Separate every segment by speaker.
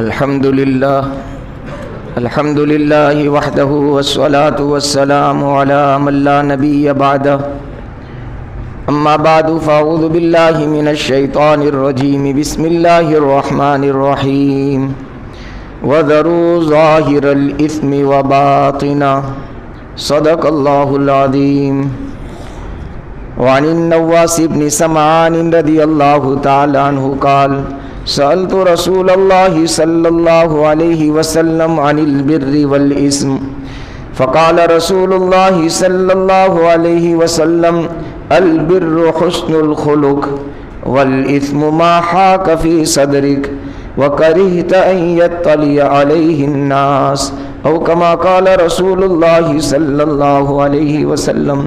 Speaker 1: الحمد لله وحده والصلاة والسلام على من لا نبي بعده أما بعد فأعوذ بالله من الشيطان الرجيم بسم الله الرحمن الرحيم وذروا ظاهر الإثم وباطنه صدق الله العظيم. وعن النواس بن سمعان رضي الله تعالى عنه قال سألت رسول الله صلى الله عليه وسلم عن البر والإثم فقال رسول الله صلى الله عليه وسلم البر حسن الخلق والإثم ما حاك في صدرك وكرهت أن يطلع عليه الناس أو كما قال رسول الله صلى الله عليه وسلم.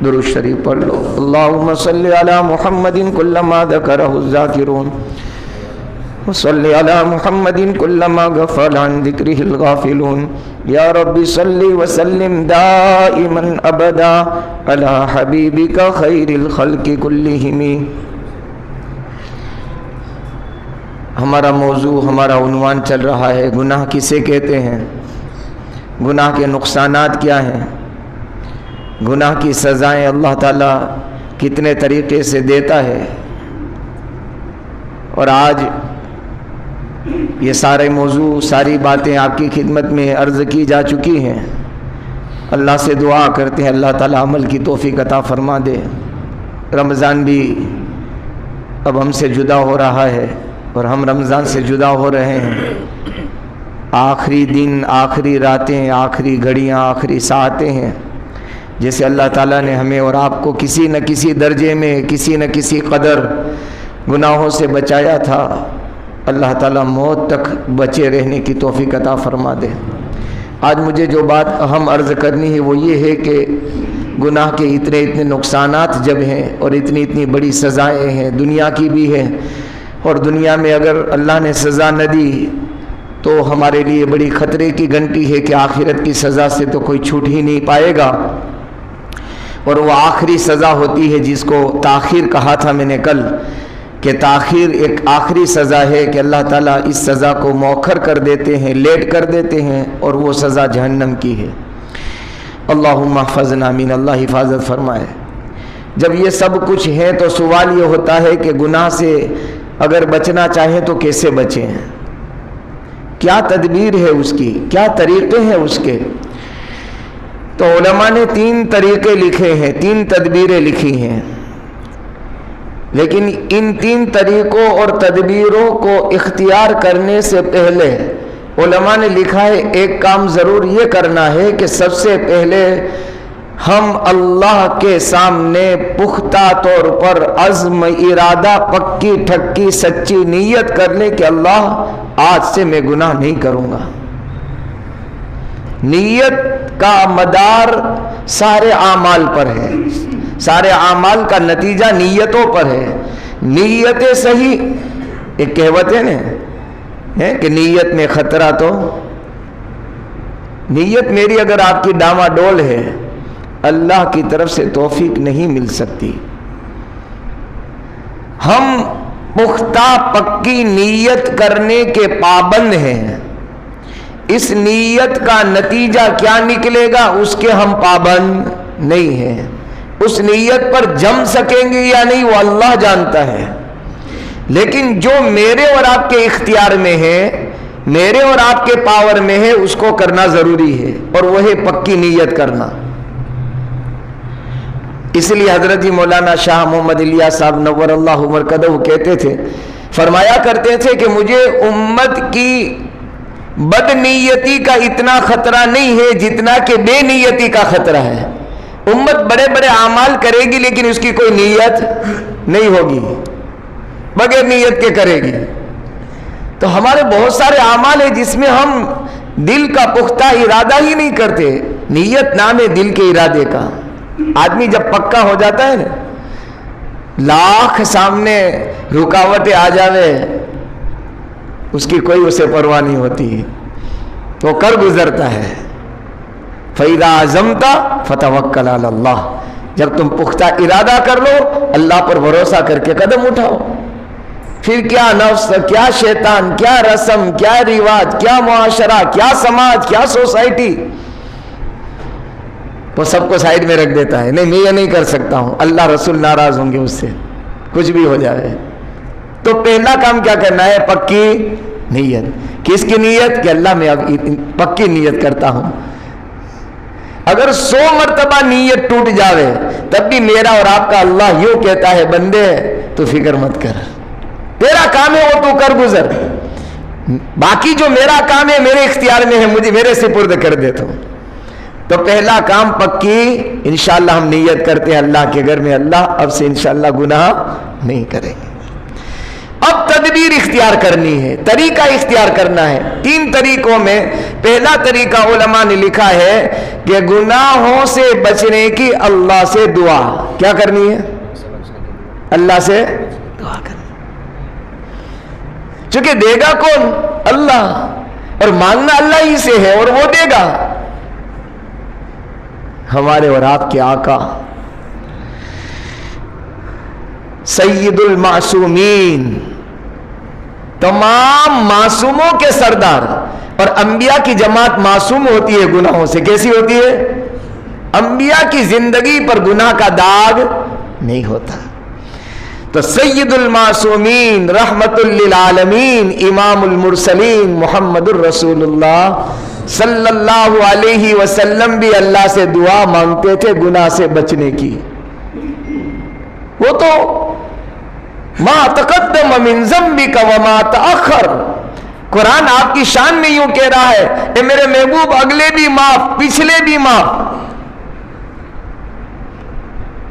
Speaker 1: درود شریف پڑھ لو. اللهم صل على محمد كلما ذكره الذاكرون وصل على محمد كلما غفل عن ذكره الغافلون. يا رب صل وسلم دائما ابدا على حبيبك خير الخلق كلهم. ہمارا موضوع، ہمارا عنوان چل رہا ہے گناہ کسے کہتے ہیں، گناہ کے نقصانات کیا ہیں، گناہ کی سزائیں اللہ تعالیٰ کتنے طریقے سے دیتا ہے. اور آج یہ سارے موضوع، ساری باتیں آپ کی خدمت میں عرض کی جا چکی ہیں. اللہ سے دعا کرتے ہیں اللہ تعالیٰ عمل کی توفیق عطا فرما دے. رمضان بھی اب ہم سے جدا ہو رہا ہے اور ہم رمضان سے جدا ہو رہے ہیں. آخری دن، آخری راتیں، آخری گھڑیاں، آخری ساعتیں ہیں. جیسے اللہ تعالیٰ نے ہمیں اور آپ کو کسی نہ کسی درجے میں، کسی نہ کسی قدر گناہوں سے بچایا تھا، اللہ تعالیٰ موت تک بچے رہنے کی توفیق عطا فرما دے. آج مجھے جو بات اہم عرض کرنی ہے وہ یہ ہے کہ گناہ کے اتنے نقصانات جب ہیں اور اتنی بڑی سزائیں ہیں، دنیا کی بھی ہیں، اور دنیا میں اگر اللہ نے سزا نہ دی تو ہمارے لیے بڑی خطرے کی گھنٹی ہے کہ آخرت کی سزا سے تو کوئی چھوٹ ہی نہیں پائے گا. اور وہ آخری سزا ہوتی ہے جس کو تاخیر کہا تھا میں نے کل، کہ تاخیر ایک آخری سزا ہے کہ اللہ تعالیٰ اس سزا کو مؤخر کر دیتے ہیں، لیٹ کر دیتے ہیں، اور وہ سزا جہنم کی ہے. اللہم احفظنا من، اللہ حفاظت فرمائے. جب یہ سب کچھ ہے تو سوال یہ ہوتا ہے کہ گناہ سے اگر بچنا چاہیں تو کیسے بچیں، کیا تدبیر ہے اس کی، کیا طریقے ہیں اس کے. تو علماء نے 3 طریقے لکھے ہیں، 3 تدبیریں لکھی ہیں. لیکن ان 3 طریقوں اور تدبیروں کو اختیار کرنے سے پہلے علماء نے لکھا ہے ایک کام ضرور یہ کرنا ہے کہ سب سے پہلے ہم اللہ کے سامنے پختہ طور پر عزم، ارادہ، پکی ٹھکی سچی نیت کر لیں کہ اللہ آج سے میں گناہ نہیں کروں گا. نیت کا مدار سارے اعمال پر ہے، سارے اعمال کا نتیجہ نیتوں پر ہے. نیت صحیح، ایک کہوت ہے نا کہ نیت میں خطرہ، تو نیت میری اگر آپ کی ڈاما ڈول ہے اللہ کی طرف سے توفیق نہیں مل سکتی. ہم پختہ پکی نیت کرنے کے پابند ہیں. اس نیت کا نتیجہ کیا نکلے گا اس کے ہم پابند نہیں ہیں. اس نیت پر جم سکیں گے یا نہیں وہ اللہ جانتا ہے. لیکن جو میرے اور آپ کے اختیار میں ہے، میرے اور آپ کے پاور میں ہے، اس کو کرنا ضروری ہے، اور وہ ہے پکی نیت کرنا. اس لیے حضرت جی مولانا شاہ محمد الیاس صاحب نور اللہ مرکزہ کہتے تھے، فرمایا کرتے تھے کہ مجھے امت کی بد نیتی کا اتنا خطرہ نہیں ہے جتنا کہ بے نیتی کا خطرہ ہے. امت بڑے بڑے اعمال کرے گی لیکن اس کی کوئی نیت نہیں ہوگی، بغیر نیت کے کرے گی. تو ہمارے بہت سارے اعمال ہیں جس میں ہم دل کا پختہ ارادہ ہی نہیں کرتے. نیت نام ہے دل کے ارادے کا. آدمی جب پکا ہو جاتا ہے نا، لاکھ سامنے رکاوٹیں آ جاوے اس کی کوئی اسے پرواہ نہیں ہوتی، وہ کر گزرتا ہے. فَإِذَا عَزَمْتَ فَتَوَكَّلْ عَلَى اللَّهِ، جب تم پختہ ارادہ کر لو اللہ پر بھروسہ کر کے قدم اٹھاؤ. پھر کیا نفس، کیا شیطان، کیا رسم، کیا رواج، کیا معاشرہ، کیا سماج، کیا سوسائٹی، وہ سب کو سائڈ میں رکھ دیتا ہے. نہیں میں یہ نہیں کر سکتا ہوں، اللہ رسول ناراض ہوں گے اس سے، کچھ بھی ہو جائے. تو پہلا کام کیا کرنا ہے؟ پکی نیت. کس کی نیت؟ کہ اللہ میں اب پکی نیت کرتا ہوں. اگر 100 مرتبہ نیت ٹوٹ جاوے تب بھی میرا اور آپ کا اللہ یوں کہتا ہے بندے تو فکر مت کر، تیرا کام ہے وہ تو کر گزر، باقی جو میرا کام ہے میرے اختیار میں ہے، مجھے میرے سپرد کر دے. تو پہلا کام پکی انشاءاللہ ہم نیت کرتے ہیں اللہ کے گھر میں اللہ اب سے انشاءاللہ گناہ نہیں کریں گے. اب تدبیر اختیار کرنی ہے، طریقہ اختیار کرنا ہے. 3 طریقوں میں پہلا طریقہ علماء نے لکھا ہے کہ گناہوں سے بچنے کی اللہ سے دعا کیا کرنی ہے؟ اللہ سے دعا کرنی. چونکہ دے گا کون؟ اللہ، اور مانگنا اللہ ہی سے ہے اور وہ دے گا. ہمارے اور آپ کے آقا سید المعصومین، تمام معصوموں کے سردار، اور انبیاء کی جماعت معصوم ہوتی ہے گناہوں سے. کیسی ہوتی ہے؟ انبیاء کی زندگی پر گناہ کا داغ نہیں ہوتا. تو سید المعصومین رحمت للعالمین امام المرسلین محمد الرسول اللہ صلی اللہ علیہ وسلم بھی اللہ سے دعا مانگتے تھے گناہ سے بچنے کی. وہ تو ما تقدم من ذنبک وما تأخر، قرآن آپ کی شان میں یوں کہہ رہا ہے اے میرے محبوب اگلے بھی معاف پچھلے بھی معاف.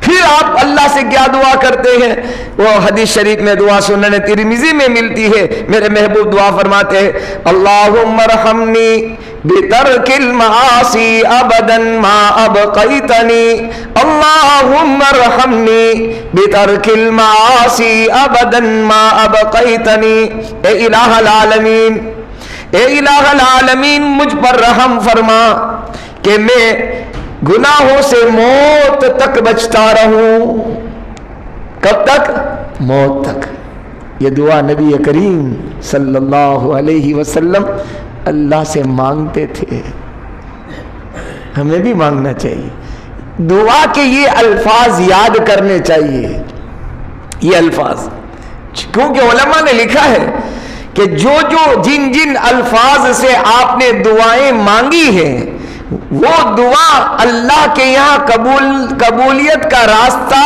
Speaker 1: پھر آپ اللہ سے کیا دعا کرتے ہیں؟ وہ حدیث شریف میں دعا سنن ترمذی میں ملتی ہے. میرے محبوب دعا فرماتے ہیں اللہم ارحمنی بترک المعاصی ابدا ما ابقیتنی، اللہم ارحمنی بترک المعاصی ابدا ما ابقیتنی. اے الہ العالمین، اے الہ العالمین مجھ پر رحم فرما کہ میں گناہوں سے موت تک بچتا رہوں. کب تک؟ موت تک. یہ دعا نبی کریم صلی اللہ علیہ وسلم اللہ سے مانگتے تھے. ہمیں بھی مانگنا چاہیے. دعا کے یہ الفاظ یاد کرنے چاہیے. یہ الفاظ کیونکہ علماء نے لکھا ہے کہ جن جن الفاظ سے آپ نے دعائیں مانگی ہیں وہ دعا اللہ کے یہاں قبولیت کا راستہ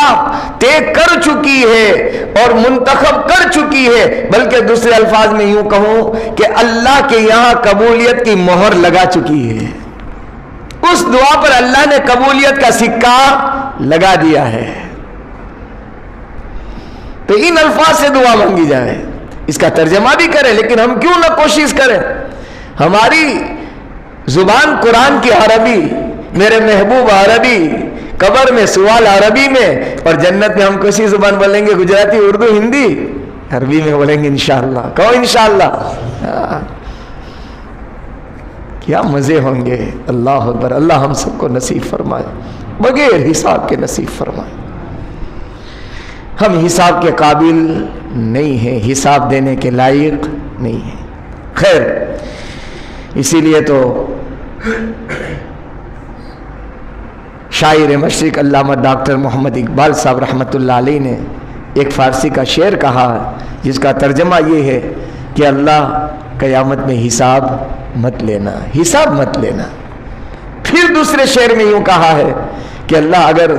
Speaker 1: طے کر چکی ہے اور منتخب کر چکی ہے. بلکہ دوسرے الفاظ میں یوں کہوں کہ اللہ کے یہاں قبولیت کی مہر لگا چکی ہے. اس دعا پر اللہ نے قبولیت کا سکہ لگا دیا ہے. تو ان الفاظ سے دعا مانگی جائے. اس کا ترجمہ بھی کریں لیکن ہم کیوں نہ کوشش کریں. ہماری زبان قرآن کی عربی، میرے محبوب عربی، قبر میں سوال عربی میں، اور جنت میں ہم کسی زبان بولیں گے؟ گجراتی، اردو، ہندی، عربی میں بولیں گے انشاءاللہ. کہو انشاءاللہ. کیا مزے ہوں گے. اللہ اکبر. اللہ ہم سب کو نصیب فرمائے، بغیر حساب کے نصیب فرمائے. ہم حساب کے قابل نہیں ہیں، حساب دینے کے لائق نہیں ہیں. خیر، اسی لیے تو شاعر مشرق علامہ ڈاکٹر محمد اقبال صاحب رحمۃ اللہ علیہ نے ایک فارسی کا شعر کہا جس کا ترجمہ یہ ہے کہ اللہ قیامت میں حساب مت لینا، حساب مت لینا. پھر دوسرے شعر میں یوں کہا ہے کہ اللہ اگر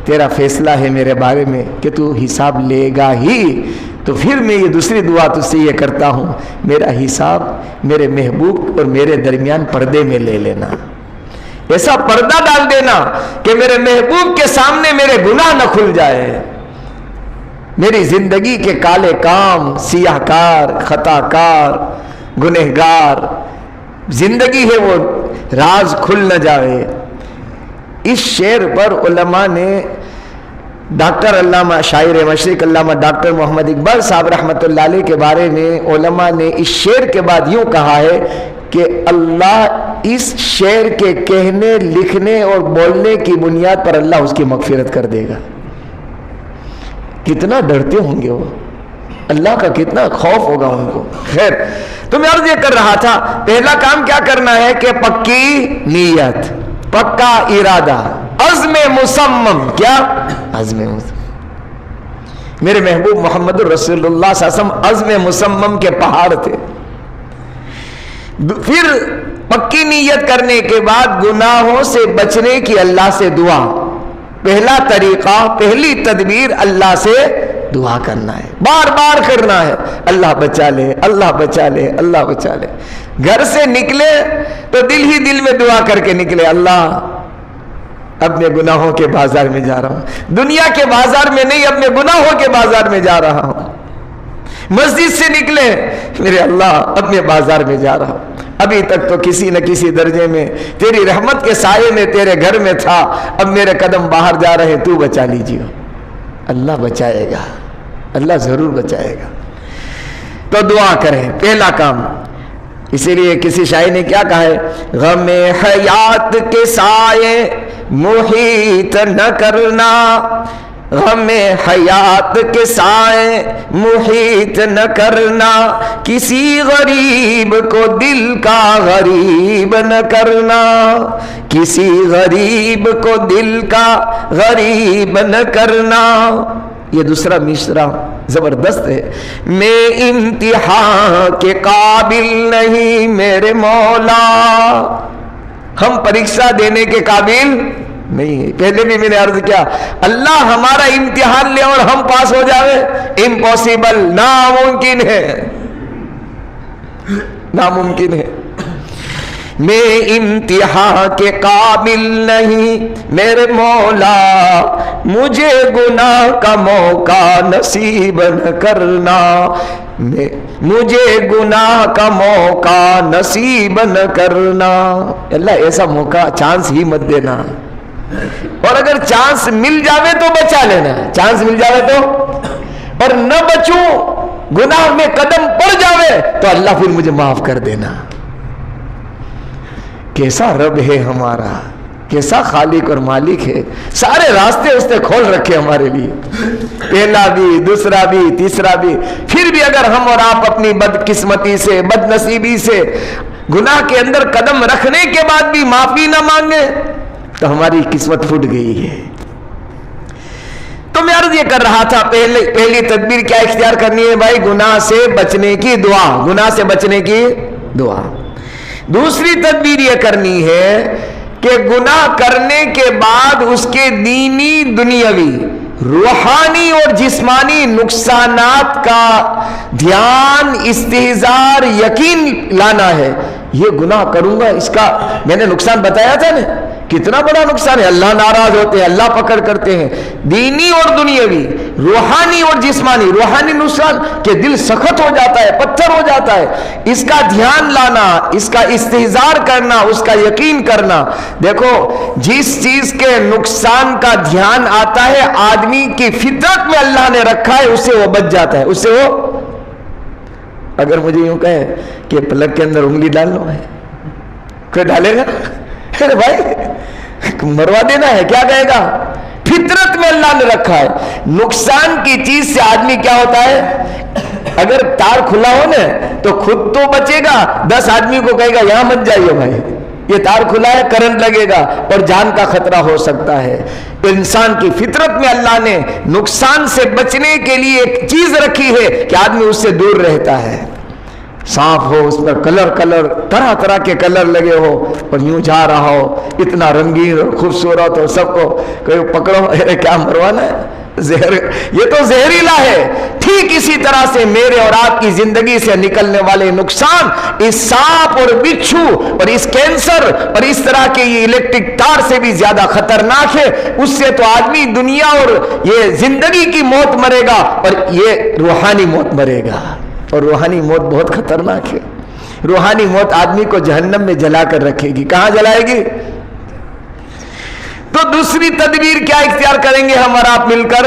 Speaker 1: تیرا فیصلہ ہے میرے بارے میں کہ تو حساب لے گا ہی تو پھر میں یہ دوسری دعا تجھ سے یہ کرتا ہوں میرا حساب میرے محبوب اور میرے درمیان پردے میں لے لینا. ایسا پردہ ڈال دینا کہ میرے محبوب کے سامنے میرے گناہ نہ کھل جائے. میری زندگی کے کالے کام، سیاہ کار، خطا کار، گنہگار زندگی ہے وہ راز کھل نہ جائے. اس شعر پر علماء نے ڈاکٹر علامہ شاعر مشرق علامہ ڈاکٹر محمد اقبال صاحب رحمۃ اللہ علیہ کے بارے میں علماء نے اس شعر کے بعد یوں کہا ہے کہ اللہ اس شعر کے کہنے، لکھنے اور بولنے کی بنیاد پر اللہ اس کی مغفرت کر دے گا. کتنا ڈرتے ہوں گے وہ. اللہ کا کتنا خوف ہوگا ان کو. خیر تو میں عرض یہ کر رہا تھا پہلا کام کیا کرنا ہے کہ پکی نیت، پکا ارادہ، عزم مصمم. کیا عزم مصمم؟ میرے محبوب محمد رسول اللہ صلی اللہ علیہ وسلم عزم مصمم کے پہاڑ تھے. پھر پکی نیت کرنے کے بعد گناہوں سے بچنے کی اللہ سے دعا. پہلا طریقہ، پہلی تدبیر اللہ سے دعا کرنا ہے، بار بار کرنا ہے. اللہ بچا لے، اللہ بچا لے، اللہ بچا لے. گھر سے نکلے تو دل ہی دل میں دعا کر کے نکلے، اللہ اپنے گناہوں کے بازار میں جا رہا ہوں. دنیا کے بازار میں نہیں، اپنے گناہوں کے بازار میں جا رہا ہوں. مسجد سے نکلے، میرے اللہ اپنے بازار میں جا رہا ہوں. ابھی تک تو کسی نہ کسی درجے میں تیری رحمت کے سائے میں تیرے گھر میں تھا، اب میرے قدم باہر جا رہے، تو بچا لیجیے. اللہ بچائے گا، اللہ ضرور بچائے گا. تو دعا کریں، پہلا کام. اسی لیے کسی شاعر نے کیا کہا ہے، غم حیات کے سائے محیط نہ کرنا، غم حیات کے سائے محیط نہ کرنا، کسی غریب کو دل کا غریب نہ کرنا، کسی غریب کو دل کا غریب نہ کرنا. یہ دوسرا مصرع زبردست ہے. میں امتحان کے قابل نہیں میرے مولا، ہم پریکشا دینے کے قابل نہیں. پہلے بھی میں نے عرض کیا، اللہ ہمارا امتحان لے اور ہم پاس ہو جاوے، امپاسبل، ناممکن ہے، ناممکن ہے. میں امتحان کے قابل نہیں میرے مولا، مجھے گناہ کا موقع نصیب نہ کرنا، مجھے گناہ کا موقع نصیب نہ کرنا. اللہ ایسا موقع، چانس ہی مت دینا. اور اگر چانس مل جاوے تو بچا لینا، چانس مل جاوے تو. اور نہ بچوں، گناہ میں قدم پڑ جاوے تو اللہ پھر مجھے معاف کر دینا. کیسا رب ہے ہمارا، کیسا خالق اور مالک ہے. سارے راستے اس نے کھول رکھے ہمارے لیے، پہلا بھی، دوسرا بھی، تیسرا بھی. پھر بھی اگر ہم اور آپ اپنی بدقسمتی سے، بد نصیبی سے گناہ کے اندر قدم رکھنے کے بعد بھی معافی نہ مانگے تو ہماری قسمت پھٹ گئی ہے. تو میں عرض یہ کر رہا تھا، پہلی تدبیر کیا اختیار کرنی ہے بھائی؟ گناہ سے بچنے کی دعا، گناہ سے بچنے کی دعا. دوسری تدبیر یہ کرنی ہے کہ گناہ کرنے کے بعد اس کے دینی، دنیاوی، روحانی اور جسمانی نقصانات کا دھیان، استحضار، یقین لانا ہے. یہ گناہ کروں گا، اس کا میں نے نقصان بتایا تھا نا، کتنا بڑا نقصان ہے. اللہ ناراض ہوتے ہیں، اللہ پکڑ کرتے ہیں. دینی اور دنیاوی، روحانی اور جسمانی. روحانی نقصان کہ دل سخت ہو جاتا ہے، پتھر ہو جاتا ہے، اس کا دھیان لانا، اس کا استحضار کرنا، اس کا یقین کرنا. دیکھو جس چیز کے نقصان کا دھیان آتا ہے، آدمی کی فطرت میں اللہ نے رکھا ہے، اس سے وہ بچ جاتا ہے. اس سے وہ، اگر مجھے یوں کہے کہ پلک کے اندر انگلی ڈالنا ہے، کوئی ڈالے گا؟ ارے بھائی مروا دینا ہے، کیا کہے گا؟ فطرت میں اللہ نے رکھا ہے. نقصان کی چیز سے آدمی کیا ہوتا ہے؟ اگر تار کھلا ہو نا تو خود تو بچے گا، 10 آدمی کو کہے گا یہاں مت جائیے بھائی، یہ تار کھلا ہے، کرنٹ لگے گا اور جان کا خطرہ ہو سکتا ہے. انسان کی فطرت میں اللہ نے نقصان سے بچنے کے لیے ایک چیز رکھی ہے کہ آدمی اس سے دور رہتا ہے. صاف ہو، اس پر کلر طرح طرح کے کلر لگے ہو اور یوں جا رہا ہو، اتنا رنگین اور خوبصورت ہو، سب کو کوئی پکڑو، ارے کیا مروانا ہے، زہر، یہ تو زہریلا ہے. ٹھیک اسی طرح سے میرے اور آپ کی زندگی سے نکلنے والے نقصان اس سانپ اور بچھو اور اس کینسر اور اس طرح کے یہ الیکٹرک تار سے بھی زیادہ خطرناک ہے. اس سے تو آدمی دنیا اور یہ زندگی کی موت مرے گا اور یہ روحانی موت مرے گا. اور روحانی موت بہت خطرناک ہے. روحانی موت آدمی کو جہنم میں جلا کر رکھے گی. کہاں جلائے گی؟ تو دوسری تدبیر کیا اختیار کریں گے ہم اور آپ مل کر؟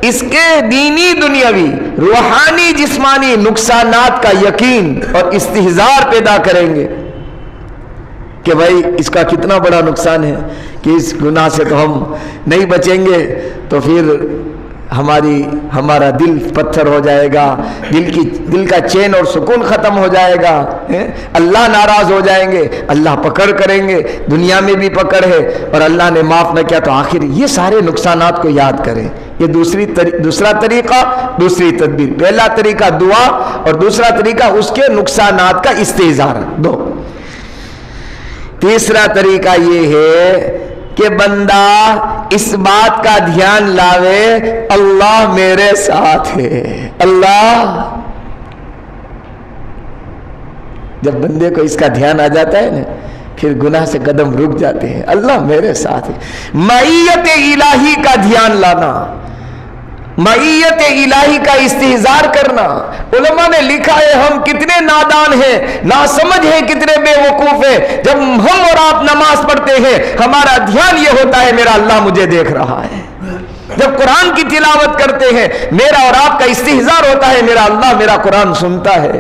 Speaker 1: اس کے دینی، دنیاوی، روحانی، جسمانی نقصانات کا یقین اور استحضار پیدا کریں گے کہ بھائی اس کا کتنا بڑا نقصان ہے، کہ اس گناہ سے تو ہم نہیں بچیں گے تو پھر ہمارا دل پتھر ہو جائے گا، دل کا چین اور سکون ختم ہو جائے گا، اللہ ناراض ہو جائیں گے، اللہ پکڑ کریں گے، دنیا میں بھی پکڑ ہے اور اللہ نے معاف نہ کیا تو آخر یہ سارے نقصانات کو یاد کریں۔ یہ دوسرا طریقہ، دوسری تدبیر، پہلا طریقہ دعا اور دوسرا طریقہ اس کے نقصانات کا استحضار، دو۔ تیسرا طریقہ یہ ہے کہ بندہ اس بات کا دھیان لاوے اللہ میرے ساتھ ہے۔ اللہ، جب بندے کو اس کا دھیان آ جاتا ہے نا پھر گناہ سے قدم رک جاتے ہیں، اللہ میرے ساتھ ہے۔ معیت الہی کا دھیان لانا، معیت الہی کا استحضار کرنا۔ علماء نے لکھا ہے ہم کتنے نادان ہیں، ناسمجھ ہیں، کتنے بے وقوف ہیں، جب ہم اور آپ نماز پڑھتے ہیں ہمارا دھیان یہ ہوتا ہے میرا اللہ مجھے دیکھ رہا ہے۔ جب قرآن کی تلاوت کرتے ہیں میرا اور آپ کا استحضار ہوتا ہے میرا اللہ میرا قرآن سنتا ہے۔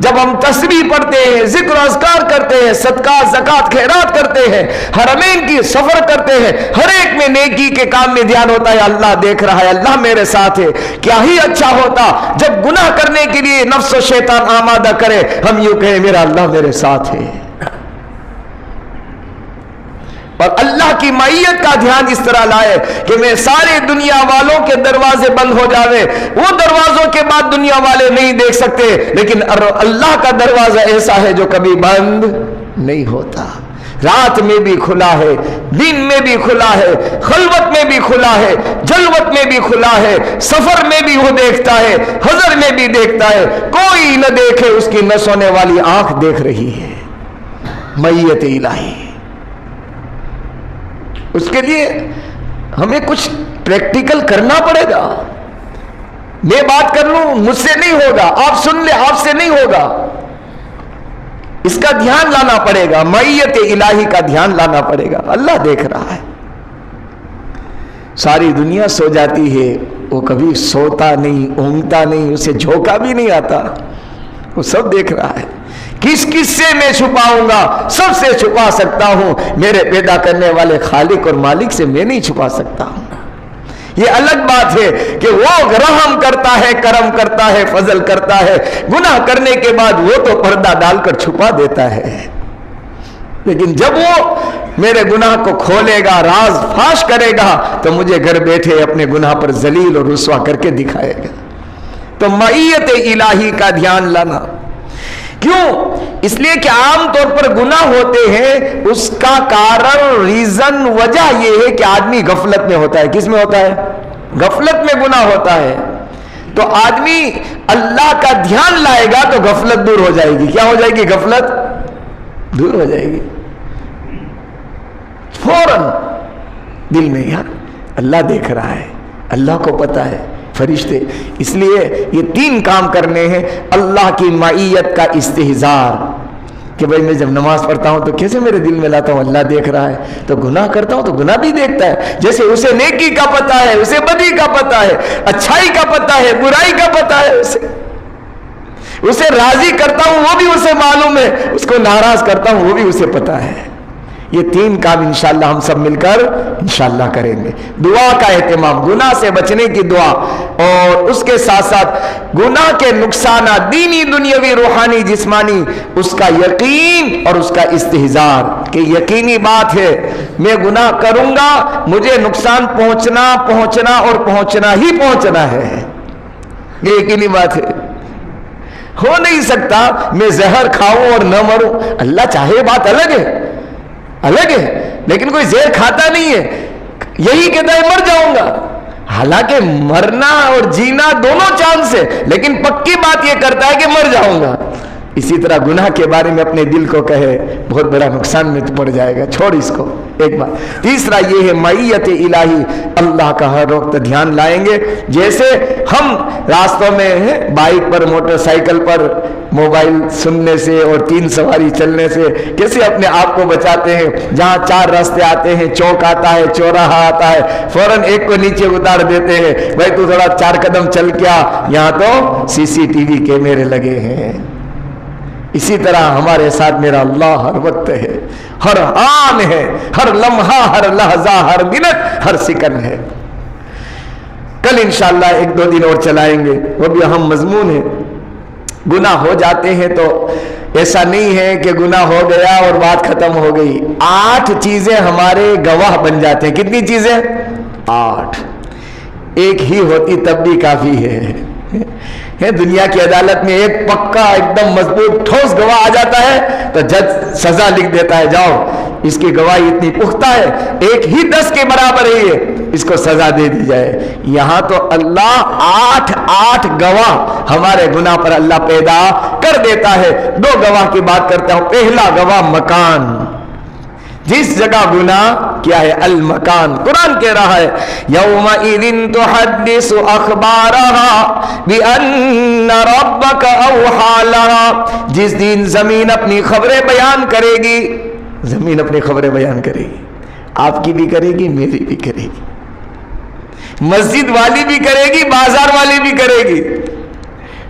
Speaker 1: جب ہم تسبیح پڑھتے ہیں، ذکر و اذکار کرتے ہیں، صدقات زکات خیرات کرتے ہیں، حرمین کی سفر کرتے ہیں، ہر ایک میں نیکی کے کام میں دھیان ہوتا ہے اللہ دیکھ رہا ہے، اللہ میرے ساتھ ہے۔ کیا ہی اچھا ہوتا جب گناہ کرنے کے لیے نفس و شیطان آمادہ کرے ہم یوں کہیں میرا اللہ میرے ساتھ ہے، اور اللہ کی معیت کا دھیان اس طرح لائے کہ میں سارے دنیا والوں کے دروازے بند ہو جاوے، وہ دروازوں کے بعد دنیا والے نہیں دیکھ سکتے، لیکن اللہ کا دروازہ ایسا ہے جو کبھی بند نہیں ہوتا، رات میں بھی کھلا ہے، دن میں بھی کھلا ہے، خلوت میں بھی کھلا ہے، جلوت میں بھی کھلا ہے، سفر میں بھی وہ دیکھتا ہے، حضر میں بھی دیکھتا ہے، کوئی نہ دیکھے اس کی نہ سونے والی آنکھ دیکھ رہی ہے۔ معیت الہی، اس کے لیے ہمیں کچھ پریکٹیکل کرنا پڑے گا۔ میں بات کر لوں مجھ سے نہیں ہوگا، آپ سن لیں آپ سے نہیں ہوگا، اس کا دھیان لانا پڑے گا، معیت الہی کا دھیان لانا پڑے گا۔ اللہ دیکھ رہا ہے، ساری دنیا سو جاتی ہے وہ کبھی سوتا نہیں، اونگتا نہیں، اسے جھونکا بھی نہیں آتا، وہ سب دیکھ رہا ہے۔ کس کس سے میں چھپاؤں گا؟ سب سے چھپا سکتا ہوں، میرے پیدا کرنے والے خالق اور مالک سے میں نہیں چھپا سکتا ہوں۔ یہ الگ بات ہے کہ وہ رحم کرتا ہے، کرم کرتا ہے، فضل کرتا ہے، گناہ کرنے کے بعد وہ تو پردہ ڈال کر چھپا دیتا ہے، لیکن جب وہ میرے گناہ کو کھولے گا، راز فاش کرے گا تو مجھے گھر بیٹھے اپنے گناہ پر ذلیل اور رسوا کر کے دکھائے گا۔ تو معیت الہی کا دھیان لانا، کیوں؟ اس لیے کہ عام طور پر گناہ ہوتے ہیں، اس کا کارن، ریزن، وجہ یہ ہے کہ آدمی غفلت میں ہوتا ہے۔ کس میں ہوتا ہے؟ غفلت میں گناہ ہوتا ہے۔ تو آدمی اللہ کا دھیان لائے گا تو غفلت دور ہو جائے گی۔ کیا ہو جائے گی؟ غفلت دور ہو جائے گی۔ فوراً دل میں یار اللہ دیکھ رہا ہے، اللہ کو پتا ہے، فرشتے، اس لیے یہ تین کام کرنے ہیں۔ اللہ کی معیت کا استحضار کہ بھئی میں جب نماز پڑھتا ہوں تو کیسے میرے دل میں لاتا ہوں اللہ دیکھ رہا ہے، تو گناہ کرتا ہوں تو گناہ بھی دیکھتا ہے، جیسے اسے نیکی کا پتہ ہے، اسے بدی کا پتہ ہے، اچھائی کا پتہ ہے، برائی کا پتہ ہے، اسے راضی کرتا ہوں وہ بھی اسے معلوم ہے، اس کو ناراض کرتا ہوں وہ بھی اسے پتہ ہے۔ یہ تین کام انشاءاللہ ہم سب مل کر انشاءاللہ کریں گے۔ دعا کا اہتمام، گناہ سے بچنے کی دعا، اور اس کے ساتھ ساتھ گناہ کے نقصانات دینی، دنیاوی، روحانی، جسمانی، اس کا یقین اور اس کا استحضار کہ یقینی بات ہے میں گناہ کروں گا مجھے نقصان پہنچنا اور پہنچنا ہی پہنچنا ہے، یہ یقینی بات ہے۔ ہو نہیں سکتا میں زہر کھاؤں اور نہ مروں، اللہ چاہے بات الگ ہے، لیکن کوئی زہر کھاتا نہیں ہے، یہی کہتا ہے مر جاؤں گا، حالانکہ مرنا اور جینا دونوں چانس ہے، لیکن پکی بات یہ کرتا ہے کہ مر جاؤں گا۔ اسی طرح گناہ کے بارے میں اپنے دل کو کہے بہت بڑا نقصان میں تو پڑ جائے گا، چھوڑ اس کو، ایک بات۔ تیسرا یہ ہے معیت الہی، اللہ کا ہر وقت دھیان لائیں گے۔ جیسے ہم راستوں میں بائک پر، موٹر سائیکل پر موبائل سننے سے اور تین سواری چلنے سے کیسے اپنے آپ کو بچاتے ہیں، جہاں چار راستے آتے ہیں، چوک آتا ہے، چوراہا آتا ہے، فوراً ایک کو نیچے اتار دیتے ہیں، بھائی تو تھوڑا 4 قدم چل کیا، یہاں تو CCTV کیمرے لگے ہیں۔ اسی طرح ہمارے ساتھ میرا اللہ ہر وقت ہے، ہر آن ہے، ہر لمحہ، ہر لحظہ، ہر منٹ، ہر سیکنڈ ہے۔ کل انشاءاللہ 1-2 دن اور چلائیں گے، وہ بھی اہم مضمون ہے۔ گناہ ہو جاتے ہیں تو ایسا نہیں ہے کہ گناہ ہو گیا اور بات ختم ہو گئی۔ 8 چیزیں ہمارے گواہ بن جاتے ہیں۔ کتنی چیزیں؟ 8۔ ایک ہی ہوتی تب بھی کافی ہے۔ دنیا کی عدالت میں ایک پکا ایک دم مضبوط ٹھوس گواہ آ جاتا ہے تو جج سزا لکھ دیتا ہے، جاؤ اس کی گواہی اتنی پختہ ہے، ایک ہی 10 کے برابر ہے، اس کو سزا دے دی جائے۔ یہاں تو اللہ 8 گواہ ہمارے گناہ پر اللہ پیدا کر دیتا ہے۔ 2 گواہ کی بات کرتا ہوں۔ پہلا گواہ مکان، جس جگہ گناہ کیا ہے، المکان۔ قرآن کہہ رہا ہے یومئذ تحدث اخبارها بان ربک اوحی لها، جس دن زمین اپنی خبریں بیان کرے گی، زمین اپنی خبریں بیان کرے گی، آپ کی بھی کرے گی، میری بھی کرے گی، مسجد والی بھی کرے گی، بازار والی بھی کرے گی۔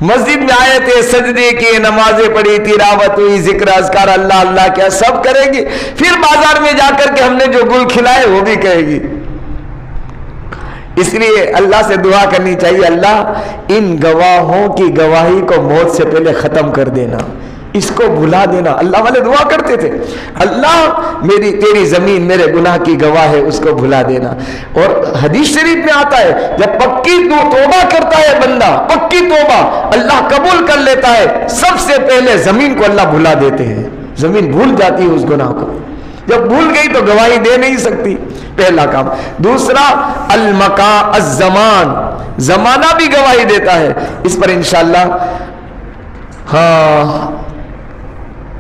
Speaker 1: مسجد میں آئے تھے، سجدے کیے، نمازیں پڑھی، تلاوت ہوئی، ذکر اذکار اللہ اللہ کیا سب کرے گی، پھر بازار میں جا کر کے ہم نے جو گل کھلائے وہ بھی کہے گی۔ اس لیے اللہ سے دعا کرنی چاہیے، اللہ ان گواہوں کی گواہی کو موت سے پہلے ختم کر دینا، اس کو بھلا دینا۔ اللہ والے دعا کرتے تھے، اللہ میری تیری زمین میرے گناہ کی گواہ ہے، اس کو بھلا دینا۔ اور حدیث شریف میں آتا ہے جب پکی توبہ کرتا ہے بندہ، پکی توبہ اللہ قبول کر لیتا ہے، سب سے پہلے زمین کو اللہ بھلا دیتے ہیں، زمین بھول جاتی ہے اس گناہ کو۔ جب بھول گئی تو گواہی دے نہیں سکتی، پہلا کام۔ دوسرا المکان، الزمان، زمانہ بھی گواہی دیتا ہے۔ اس پر انشاءاللہ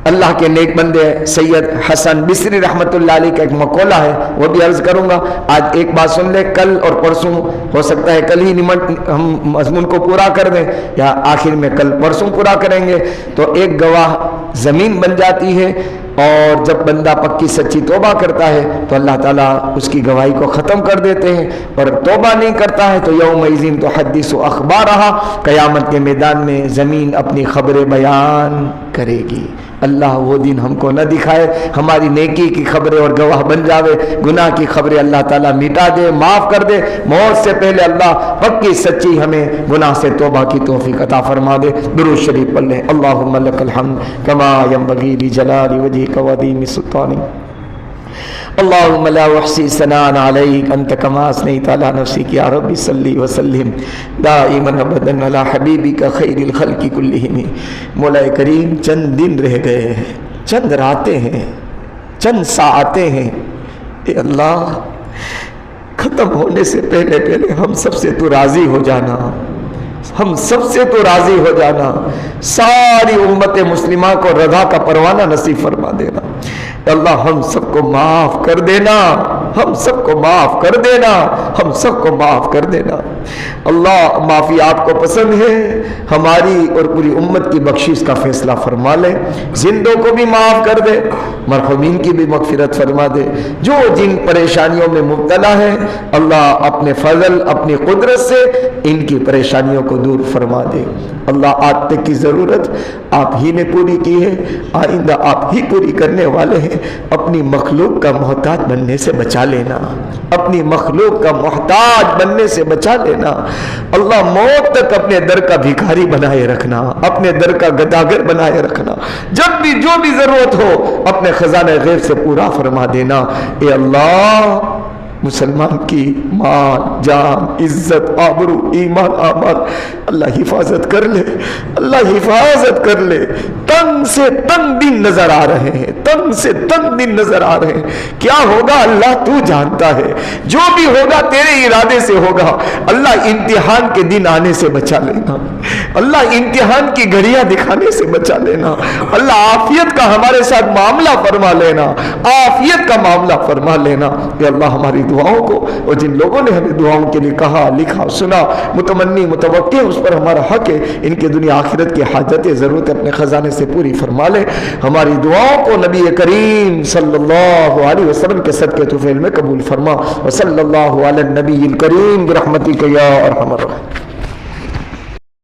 Speaker 1: اللہ کے نیک بندے سید حسن بصری رحمت اللہ علیہ کا ایک مقولہ ہے، وہ بھی عرض کروں گا۔ آج ایک بات سن لے، کل اور پرسوں ہو سکتا ہے کل ہی ہم مضمون کو پورا کر دیں، یا آخر میں کل پرسوں پورا کریں گے۔ تو ایک گواہ زمین بن جاتی ہے، اور جب بندہ پکی سچی توبہ کرتا ہے تو اللہ تعالیٰ اس کی گواہی کو ختم کر دیتے ہیں، اور توبہ نہیں کرتا ہے تو یومئذ تحدث اخبارها، قیامت کے میدان میں زمین اپنی خبریں بیان کرے گی۔ اللہ وہ دن ہم کو نہ دکھائے، ہماری نیکی کی خبریں اور گواہ بن جاوے، گناہ کی خبریں اللہ تعالیٰ مٹا دے، معاف کر دے۔ موت سے پہلے اللہ پکی سچی ہمیں گناہ سے توبہ کی توفیق عطا فرما دے۔ درود شریف پڑھ لیں۔ اللہم لک الحمد کما ینبغی لجلال وجہک وعظیم سلطانک، اللهم لا احصي ثناء عليك انت كما اثنيت على نفسك يا رب صل وسلم دائما ابدا على حبيبك خير الخلق كلهم۔ مولا کریم چند دن رہ گئے ہیں، چند راتیں ہیں، چند ساعتیں ہیں، اے اللہ ختم ہونے سے پہلے پہلے ہم سب سے تو راضی ہو جانا، ہم سب سے تو راضی ہو جانا، ساری امت مسلمہ کو رضا کا پروانہ نصیب فرما دینا۔ اللہ ہم سب کو معاف کر دینا، ہم سب کو معاف کر دینا، ہم سب کو معاف کر دینا۔ اللہ معافی آپ کو پسند ہے، ہماری اور پوری امت کی بخشش کا فیصلہ فرما لے، زندوں کو بھی معاف کر دے، مرحومین کی بھی مغفرت فرما دے۔ جو جن پریشانیوں میں مبتلا ہے اللہ اپنے فضل اپنی قدرت سے ان کی پریشانیوں کو دور فرما دے۔ اللہ آج تک کی ضرورت آپ ہی نے پوری کی ہے، آئندہ آپ ہی پوری کرنے والے ہیں۔ اپنی مخلوق کا محتاج بننے سے بچا لینا، اپنی مخلوق کا محتاج بننے سے بچا لینا۔ اللہ موت تک اپنے در کا بھکاری بنائے رکھنا، اپنے در کا گداگر بنائے رکھنا، جب بھی جو بھی ضرورت ہو اپنے خزانہ غیب سے پورا فرما دینا۔ اے اللہ مسلمان کی مال جان عزت آبرو ایمان اعمال اللہ حفاظت کر لے، اللہ حفاظت کر لے۔ تنگ سے تنگ دن نظر آ رہے ہیں، تنگ سے تنگ دن نظر آ رہے ہیں، کیا ہوگا اللہ تو جانتا ہے، جو بھی ہوگا تیرے ارادے سے ہوگا۔ اللہ امتحان کے دن آنے سے بچا لینا، اللہ امتحان کی گھڑیاں دکھانے سے بچا لینا، اللہ عافیت کا ہمارے ساتھ معاملہ فرما لینا، عافیت کا معاملہ فرما لینا۔ اے اللہ ہماری دعاؤں کو، اور جن لوگوں نے ہمیں دعاؤں کے لیے کہا لکھا سنا متمنی متوقع اس پر ہمارا حق ہے، ان کے دنیا آخرت کی حاجتیں ضرورت اپنے خزانے سے پوری فرما لے۔ ہماری دعاؤں کو نبی کریم صلی اللہ علیہ وسلم کے صدقے طفیل میں قبول فرما۔ وصلی اللہ علی النبی الکریم برحمتک یا ارحم الراحمین۔